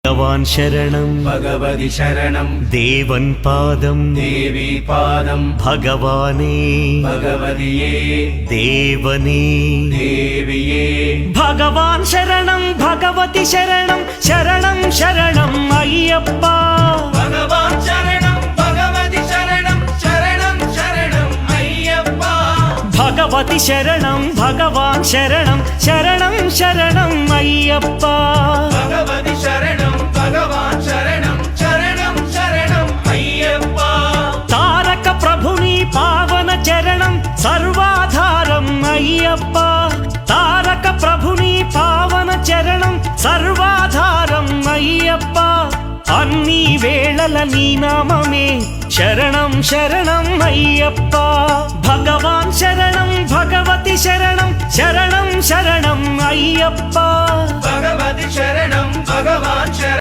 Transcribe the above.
ഭഗവാൻ ശരണം ഭഗവതി ശരണം ദേവൻ പാദം ദേവി പാദം ഭഗവാനേ ഭഗവതിയേ ദേവനേ ദേവിയേ ഭഗവാൻ ശരണം ഭഗവതി ശരണം ശരണം ശരണം അയ്യപ്പ ഭഗവാൻ ശരണം ഭഗവതി ശരണം ശരണം ശരണം അയ്യപ്പ ഭഗവതി ശരണം ഭഗവാൻ ശരണം ശരണം ശരണം അയ്യപ്പ ഭഗവതി ശരണം ഭഗവാൻ ശരണം ശരണം ശരണം അയ്യപ്പ താരക ప్రభుని పావన చరణం సర్వాధారం అయ్యప్ప తారక ప్రభుని పావన చరణం సర్వాధారం అయ్యప్ప అన్ని వేళల నీ నామమే శరణం శరణం అయ్యప్ప భగవాన్ శరణం భగవతి శరణం శరణం శరణం అయ్యప్ప భగవతి శరణం భగవాన్ శరణం